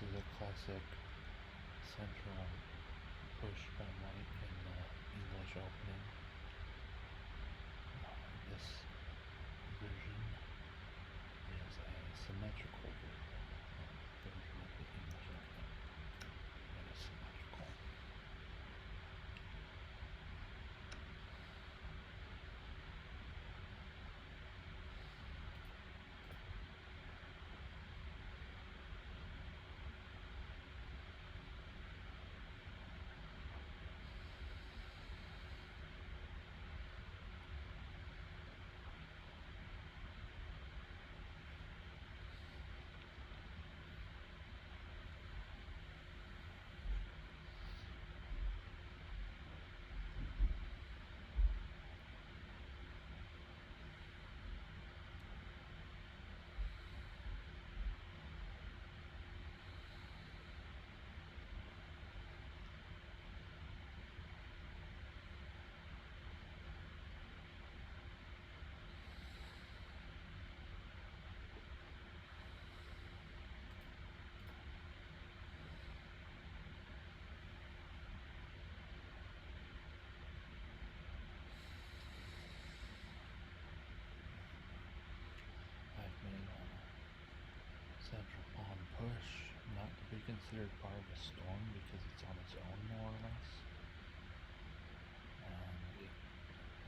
is a classic central push by white in the English opening. This version is a symmetrical version of the English opening. It is symmetrical. I've made a central pawn push not to be considered part of a storm because it's on its own more or less.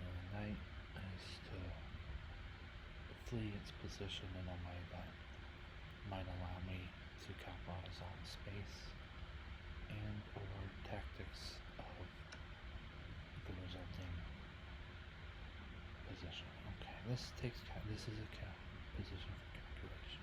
The knight is to flee its position in a way that might allow me to capitalize on space and or tactics of the resulting position. Okay, this is a position for calculation.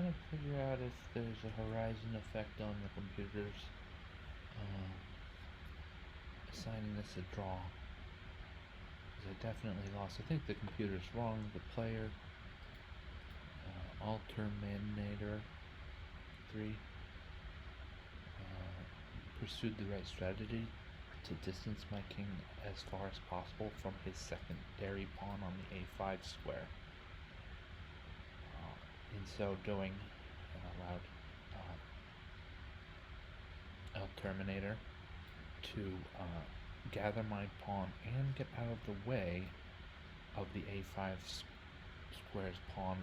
trying to figure out if there's a horizon effect on the computers. Assigning this a draw. Because I definitely lost. I think the computer's wrong. The player. Alterminator 3 pursued the right strategy to distance my king as far as possible from his secondary pawn on the a5 square. In so doing, it allowed Alterminator to gather my pawn and get out of the way of the a5 square's pawn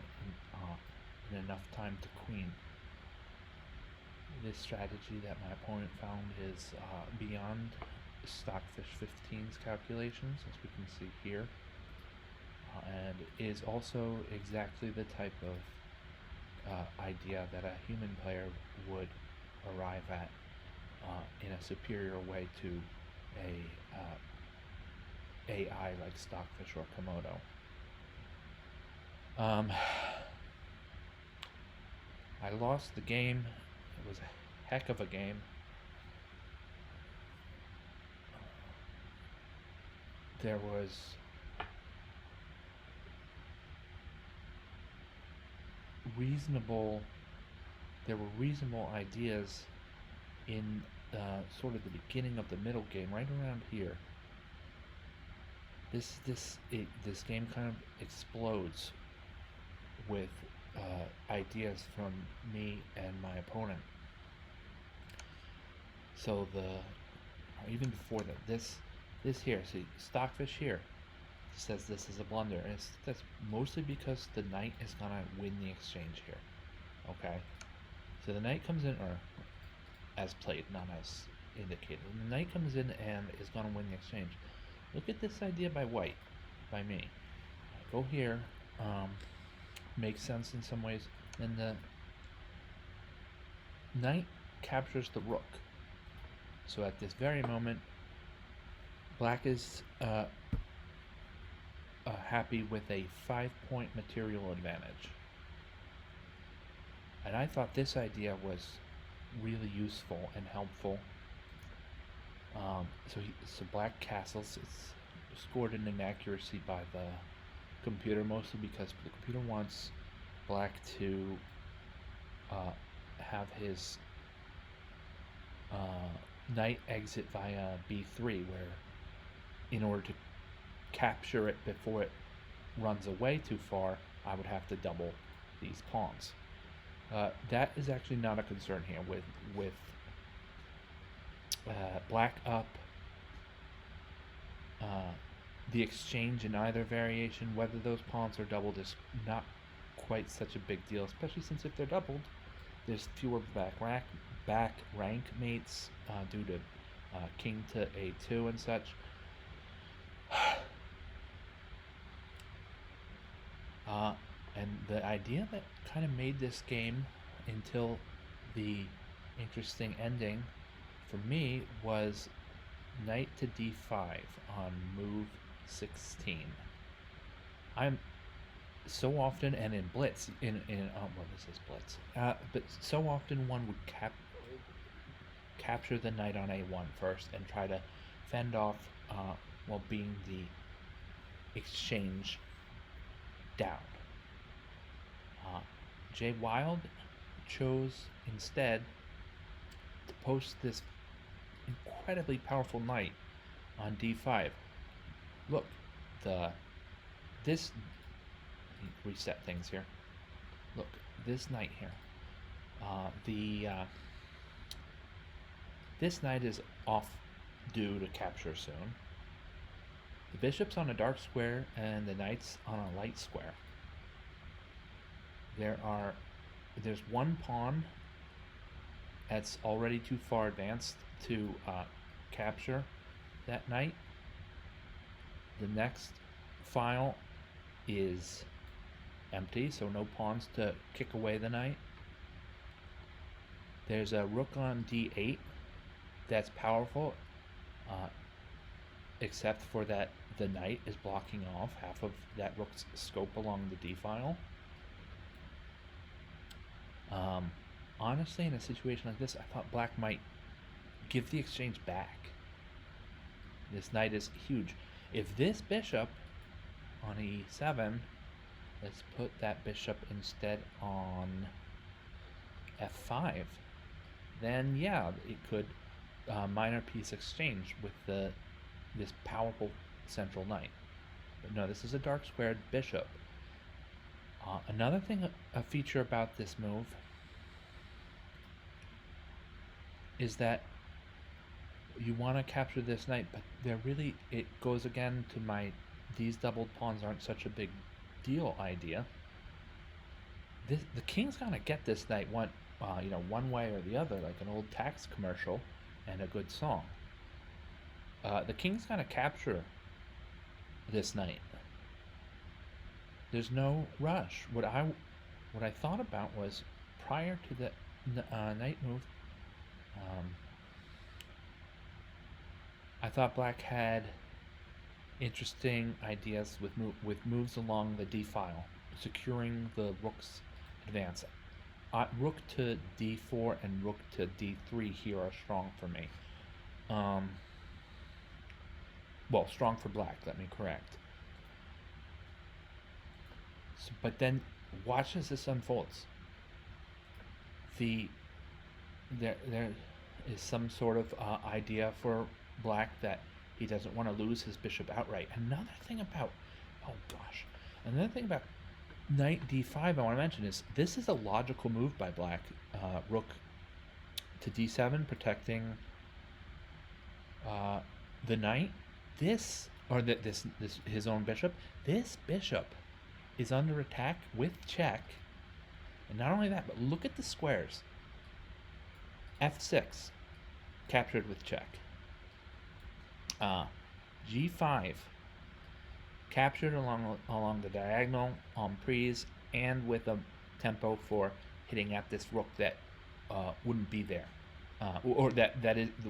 in enough time to queen. This strategy that my opponent found is beyond Stockfish 15's calculations, as we can see here, and is also exactly the type of idea that a human player would arrive at in a superior way to a AI like Stockfish or Komodo. I lost the game. It was a heck of a game. There were reasonable ideas in sort of the beginning of the middle game, right around here. This game kind of explodes with ideas from me and my opponent. So even before that, this here, see, Stockfish here says this is a blunder, and that's mostly because the knight is gonna win the exchange here. Okay, so the knight comes in, or as played, not as indicated. The knight comes in and is gonna win the exchange. Look at this idea by white, by me. Go here, makes sense in some ways. Then the knight captures the rook. So at this very moment, black is happy with a 5-point material advantage. And I thought this idea was really useful and helpful. So black castles. It's scored an inaccuracy by the computer, mostly because the computer wants black to have his knight exit via b3, where in order to capture it before it runs away too far, I would have to double these pawns. That is actually not a concern here with black up. The exchange in either variation, whether those pawns are doubled, is not quite such a big deal, especially since if they're doubled, there's fewer back rank mates due to king to a2 and such. And the idea that kind of made this game until the interesting ending for me was knight to d5 on move 16. I'm so often, and in blitz, well, this is blitz, but so often one would capture the knight on a1 first and try to fend off while being the exchange down. Jay Wilde chose instead to post this incredibly powerful knight on d5. Look, this reset things here. Look, this knight here. This knight is off due to capture soon. The bishop's on a dark square and the knight's on a light square. There's one pawn that's already too far advanced to capture that knight. The next file is empty, so no pawns to kick away the knight. There's a rook on d8 that's powerful, except for that the knight is blocking off half of that rook's scope along the d file. Um, Honestly, in a situation like this, I thought black might give the exchange back. This knight is huge. If this bishop on e7, let's put that bishop instead on f5, then yeah, it could minor piece exchange with this powerful central knight. But no, this is a dark squared bishop. Another thing, a feature about this move is that you want to capture this knight, but it goes again to my these doubled pawns aren't such a big deal idea. The king's gonna get this knight one way or the other, like an old tax commercial and a good song. The king's gonna capture this knight. There's no rush. What I thought about was, prior to the knight move, I thought black had interesting ideas with moves along the d file, securing the rook's advance. Rook to d4 and rook to d3 here are strong for me. Well, strong for black, let me correct. So, but then watch as this unfolds. There is some sort of idea for black that he doesn't want to lose his bishop outright. Another thing about knight d5 I want to mention is this is a logical move by black. Rook to d7, protecting the knight. This his own bishop. This bishop is under attack with check, and not only that, but look at the squares. f6 captured with check. g5 captured along the diagonal on prise, and with a tempo for hitting at this rook that wouldn't be there, or that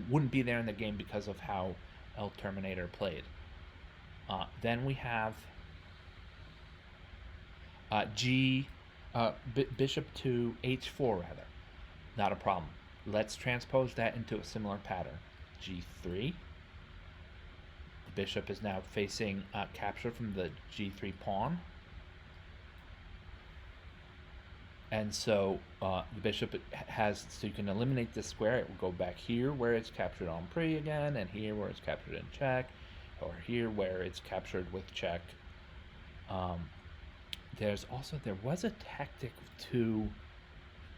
wouldn't be there in the game because of how El Terminator played. Then we have bishop to h4 rather. Not a problem. Let's transpose that into a similar pattern. g3. The bishop is now facing capture from the g3 pawn. And so the bishop so you can eliminate this square. It will go back here where it's captured on pre again, and here where it's captured in check, or here where it's captured with check. There was a tactic to,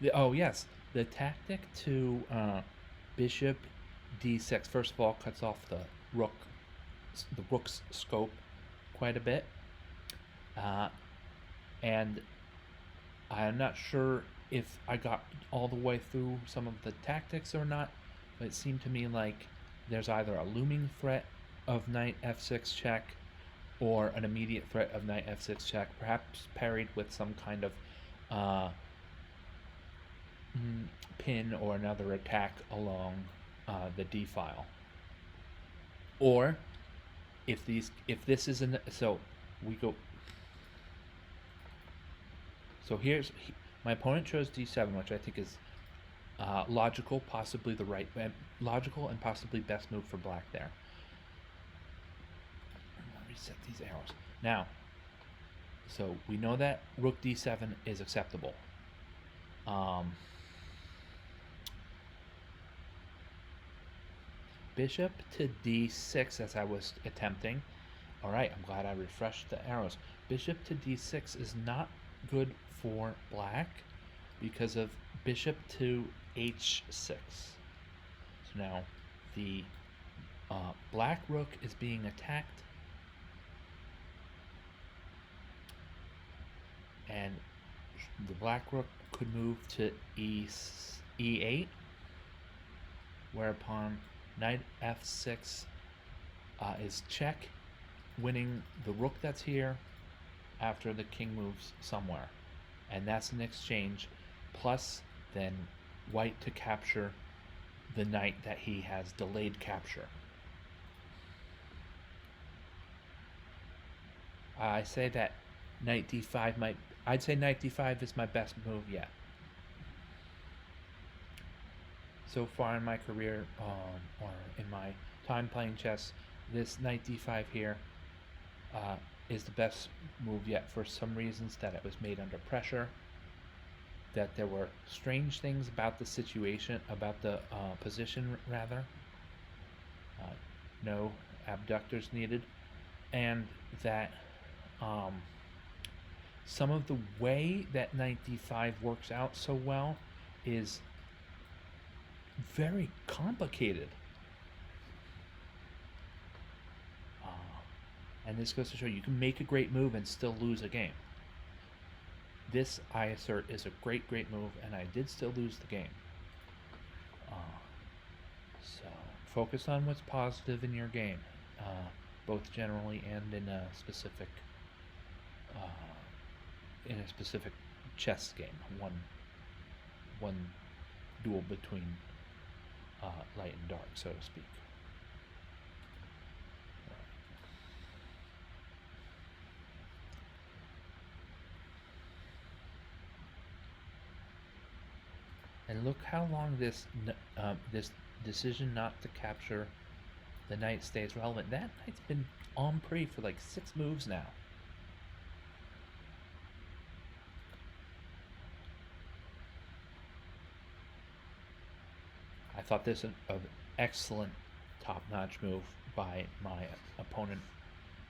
the tactic to bishop d6. First of all, cuts off the rook's scope quite a bit, and I'm not sure if I got all the way through some of the tactics or not, but it seemed to me like there's either a looming threat of knight f6 check or an immediate threat of knight f6 check, perhaps parried with some kind of pin or another attack along the d file. Or if this is so here's my opponent chose d7, which I think is logical, possibly logical and possibly best move for black there. Reset these arrows. Now, so we know that rook d7 is acceptable. Bishop to d6, as I was attempting. All right, I'm glad I refreshed the arrows. Bishop to d6 is not good for black because of bishop to h6. So now the black rook is being attacked, and the black rook could move to e8, whereupon knight f6 is check, winning the rook that's here after the king moves somewhere, and that's an exchange, plus then white to capture the knight that he has delayed capture. I'd say knight d5 is my best move yet. so far in my career, or in my time playing chess, this knight d5 here is the best move yet, for some reasons: that it was made under pressure, that there were strange things about the situation, about the position rather, no abductors needed, and that some of the way that knight d5 works out so well is very complicated. And this goes to show you can make a great move and still lose a game. This, I assert, is a great move, and I did still lose the game. So focus on what's positive in your game, both generally and in a specific chess game. One duel between light and dark, so to speak. And look how long this decision not to capture the knight stays relevant. That knight's been en prise for like 6 moves now. I thought this an excellent top-notch move by my opponent,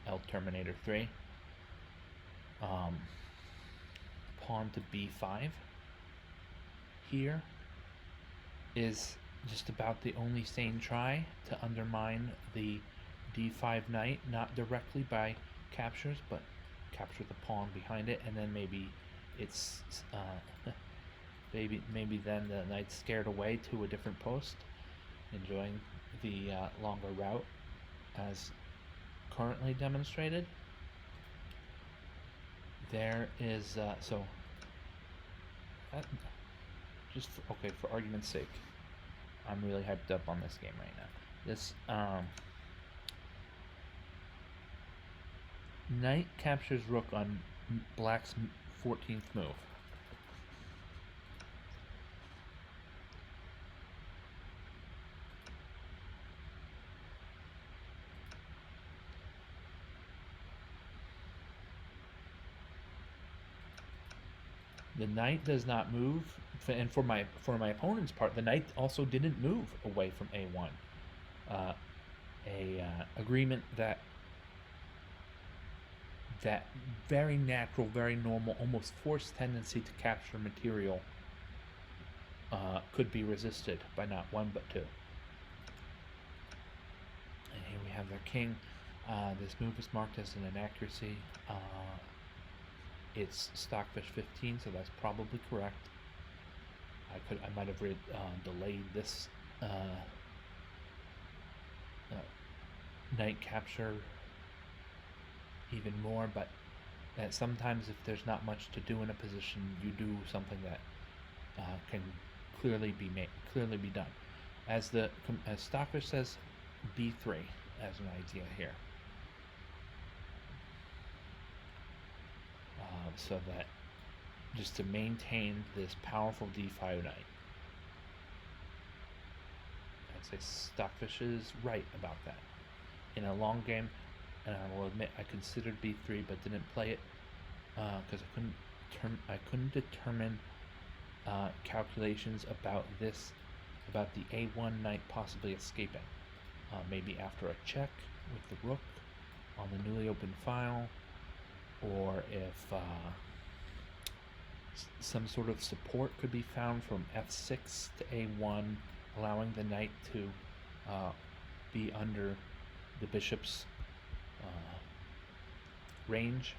El Terminator 3. Pawn to b5 here is just about the only sane try to undermine the d5 knight, not directly by captures, but capture the pawn behind it, and then maybe it's maybe then the knight's scared away to a different post, enjoying the longer route as currently demonstrated. There is so just for argument's sake, I'm really hyped up on this game right now. This knight captures rook on black's 14th move. The knight does not move, and for my opponent's part, the knight also didn't move away from a1. Agreement that very natural, very normal, almost forced tendency to capture material could be resisted by not one but two. And here we have their king. This move is marked as an inaccuracy. It's Stockfish 15, so that's probably correct. I might have delayed this knight capture even more, but sometimes if there's not much to do in a position, you do something that can clearly be done. As Stockfish says, b3 as an idea here. So that just to maintain this powerful d5 knight. I'd say Stockfish is right about that. In a long game, and I will admit I considered b3 but didn't play it because I couldn't determine calculations about the a1 knight possibly escaping. Maybe after a check with the rook on the newly opened file, or if some sort of support could be found from f6 to a1, allowing the knight to be under the bishop's range.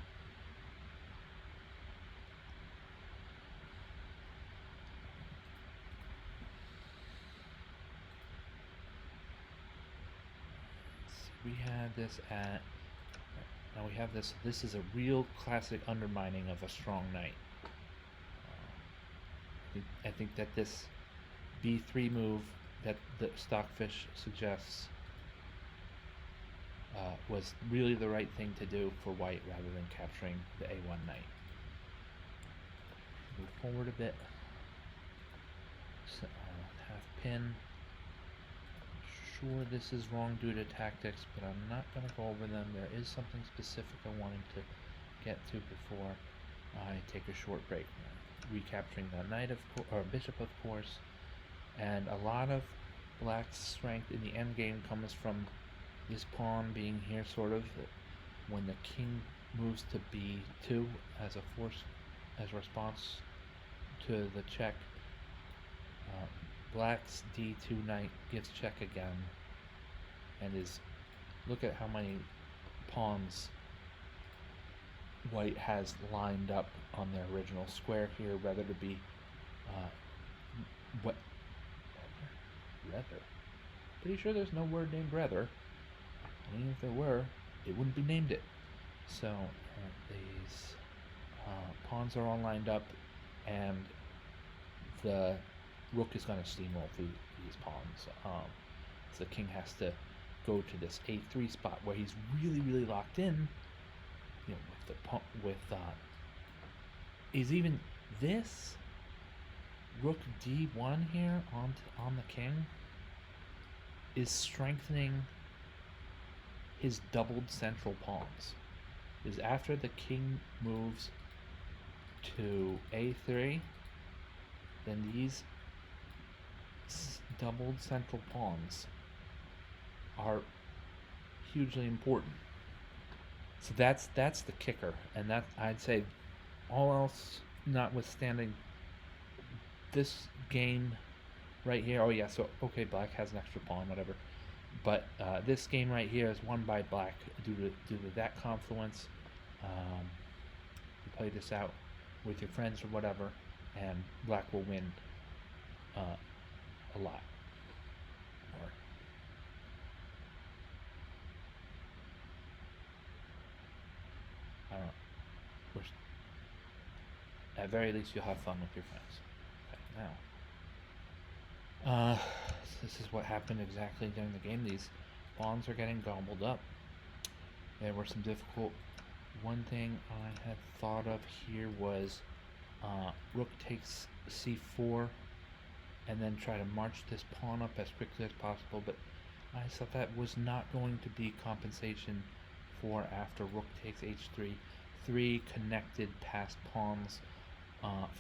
We have this at now we have this. This is a real classic undermining of a strong knight. I think that this b3 move that the Stockfish suggests was really the right thing to do for white rather than capturing the a1 knight. Move forward a bit. So, half pin. Sure, this is wrong due to tactics, but I'm not going to go over them. There is something specific I wanted to get to before I take a short break. Recapturing the knight or bishop, of course, and a lot of black's strength in the endgame comes from this pawn being here, sort of. When the king moves to b2 as a response to the check, black's d2 knight gives check again, and look at how many pawns white has lined up on their original square here, rather to be rather. Pretty sure there's no word named rather. I mean, if there were, it wouldn't be named it. So these pawns are all lined up, and the rook is going to steamroll through these pawns. So the king has to go to this a3 spot where he's really locked in. You know, is even this rook d1 here on the king is strengthening his doubled central pawns. Is after the king moves to a3, then these doubled central pawns are hugely important. So that's the kicker, and that, I'd say, all else notwithstanding, this game right here. Oh yeah, so okay, black has an extra pawn, whatever. But this game right here is won by black due to that confluence. You play this out with your friends or whatever, and black will win a lot. Or I don't know. At very least, you'll have fun with your friends. Okay, now. This is what happened exactly during the game. These pawns are getting gobbled up. There were some difficult. One thing I had thought of here was rook takes c4 and then try to march this pawn up as quickly as possible, but I thought that was not going to be compensation for after rook takes h3. 3 connected passed pawns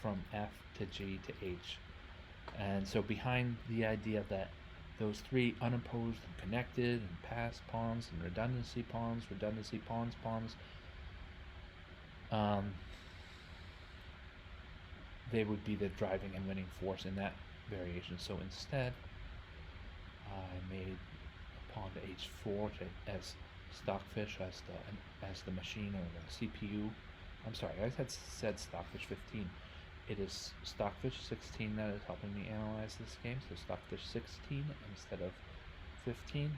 from f to g to h. And so behind the idea that those 3 unopposed and connected and passed pawns and redundancy pawns, they would be the driving and winning force in that variation. So instead, I made a pawn to h4 as stockfish, as the machine or the CPU. I'm sorry, I said stockfish 15. It is stockfish 16 that is helping me analyze this game, so stockfish 16 instead of 15.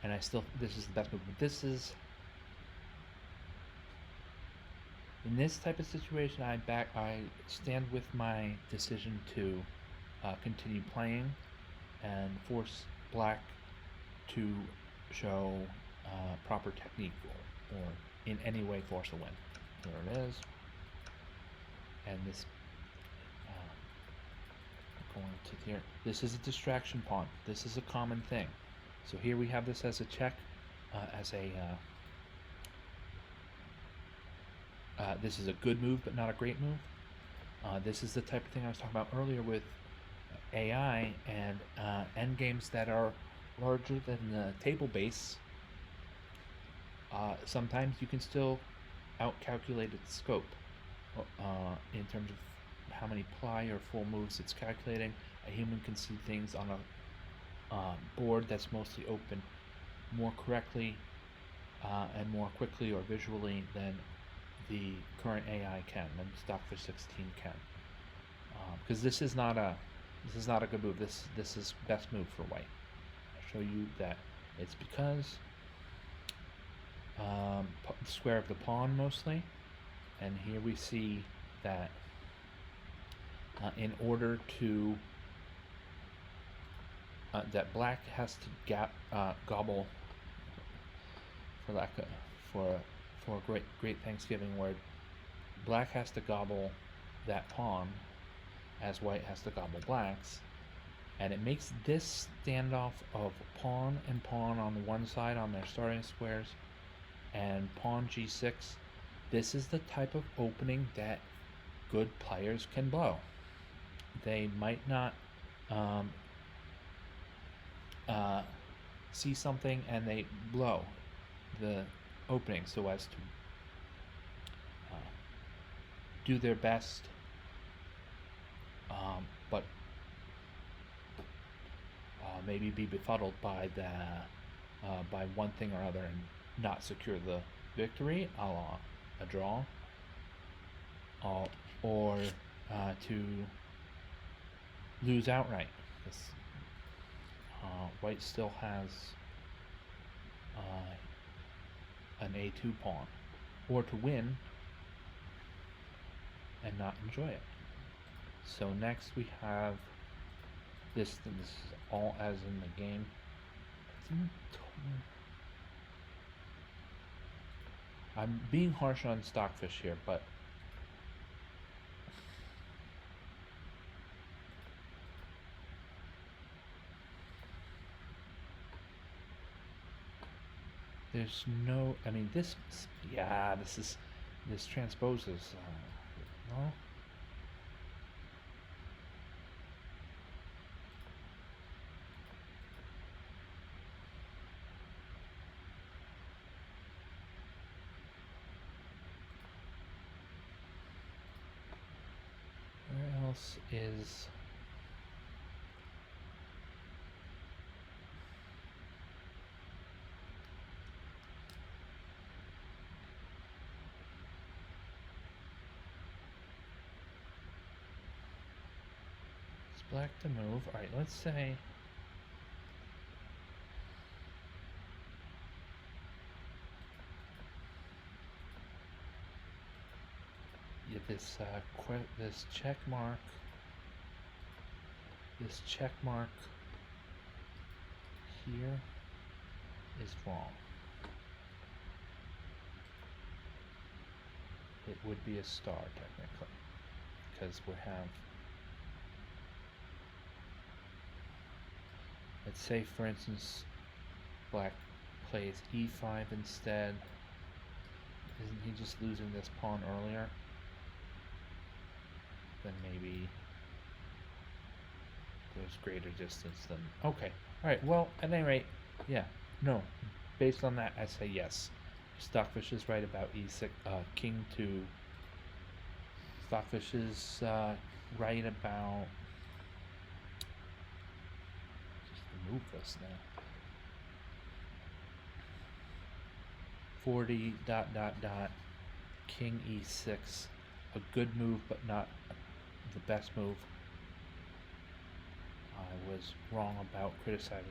And this is the best move. But this is, in this type of situation, I stand with my decision to continue playing and force black to show proper technique or in any way force a win. There it is. And this going to here. This is a distraction pawn. This is a common thing. So here we have this as a check, this is a good move, but not a great move. This is the type of thing I was talking about earlier with AI and endgames that are larger than the table base. Sometimes you can still outcalculate its scope in terms of how many ply or full moves it's calculating. A human can see things on a board that's mostly open more correctly and more quickly or visually than the current AI can, and Stockfish 16 can. Because this is not a good move. This is best move for white. I'll show you that it's because square of the pawn mostly, and here we see that in order to that black has to gobble, for a great Thanksgiving word, black has to gobble that pawn as white has to gobble blacks, and it makes this standoff of pawn and pawn on one side on their starting squares and pawn g6. This is the type of opening that good players can blow. They might not see something and they blow the opening so as to do their best, but maybe be befuddled by by one thing or other and not secure the victory, a la a draw, or to lose outright. This, white still has an a2 pawn, or to win and not enjoy it. So next we have this. This is all as in the game. I'm being harsh on Stockfish here, but there's no. I mean, this. Yeah, this transposes. No. Where else is? Black to move. Alright, let's say this check mark here is wrong. It would be a star technically, because we have, let's say for instance black plays e5 instead. Isn't he just losing this pawn earlier? Then maybe there's greater distance than... Okay, alright, well, at any rate, yeah, no. Based on that, I say yes. Stockfish is right about e6, king to... Stockfish is right about... Just move this now. 40 ... king e6. A good move, but not the best move. I was wrong about criticizing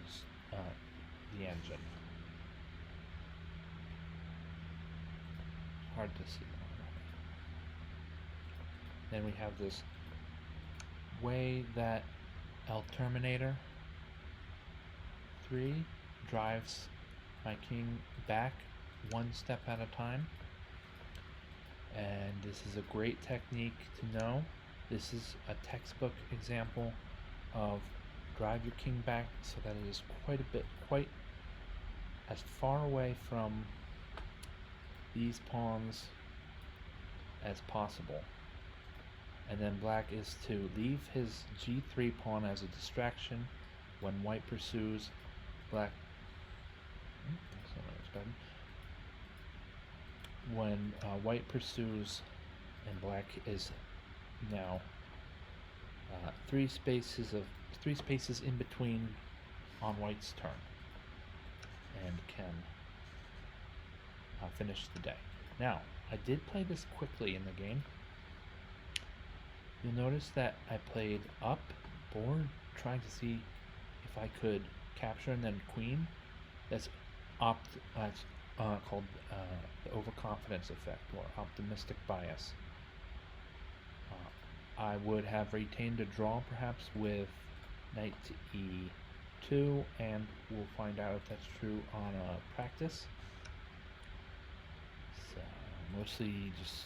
the engine. Hard to see. Then we have this way that El Terminator 3 drives my king back one step at a time. And this is a great technique to know. This is a textbook example of drive your king back so that it is quite as far away from these pawns as possible. And then black is to leave his g3 pawn as a distraction when white pursues. Black, that's not what I expected. When white pursues and black is now three spaces in between on white's turn, and can finish the day. Now, I did play this quickly in the game. You'll notice that I played up board, trying to see if I could capture, and then queen. That's called the overconfidence effect, or optimistic bias. I would have retained a draw perhaps with knight to e2, and we'll find out if that's true on practice. So mostly just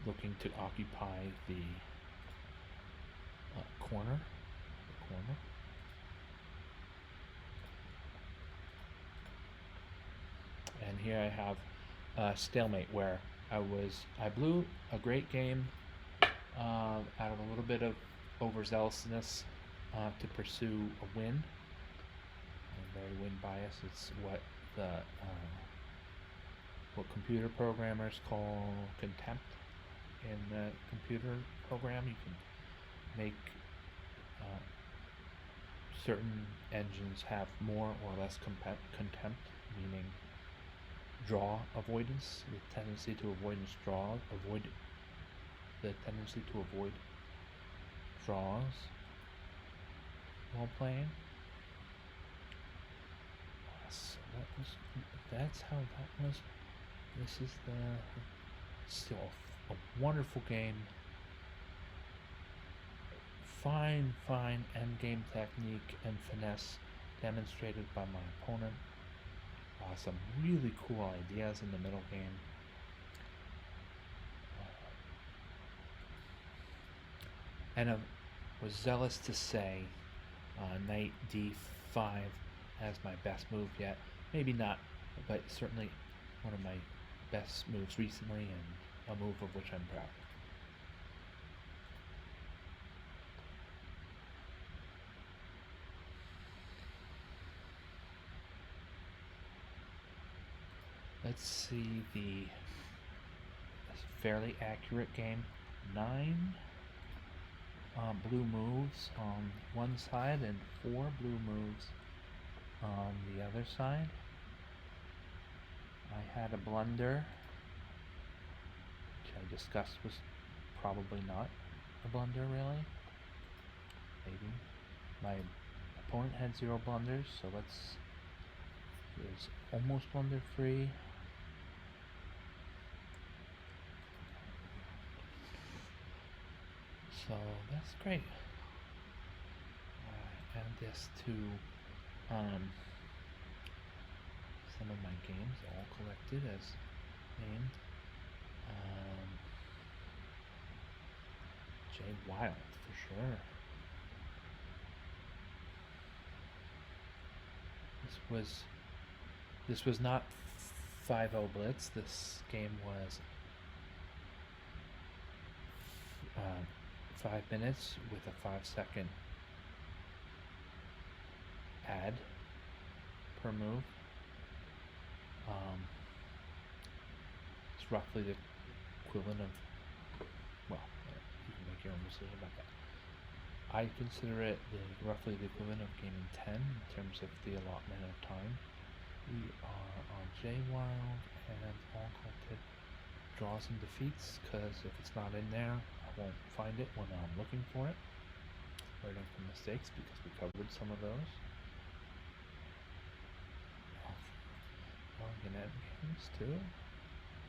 looking to occupy the corner. And here I have stalemate, where I blew a great game out of a little bit of overzealousness to pursue a win. I'm very win bias. It's what computer programmers call contempt. In the computer program, you can make certain engines have more or less contempt, meaning draw avoidance, the tendency to avoid draws while playing. So that's how that was. This is still a wonderful game. Fine endgame technique and finesse demonstrated by my opponent. Some really cool ideas in the middle game. And I was zealous to say knight d5 as my best move yet. Maybe not, but certainly one of my best moves recently, and a move of which I'm proud. Let's see the fairly accurate game. 9 blue moves on one side and 4 blue moves on the other side. I had a blunder, which I discussed was probably not a blunder, really. Maybe. My opponent had 0 blunders, so it's almost blunder free. So that's great. I add this to some of my games, all collected as named. Jay Wild, for sure. This was not 5-0 Blitz. This game was 5 minutes with a 5-second ad per move. It's roughly the equivalent of, well, you can make your own decision about that. I consider it roughly the equivalent of Gaming 10 in terms of the allotment of time. We are on Jay Wild and all collected draws and defeats, because if it's not in there, I won't find it when I'm looking for it. Learning from mistakes, because we covered some of those. Well, you can add games too.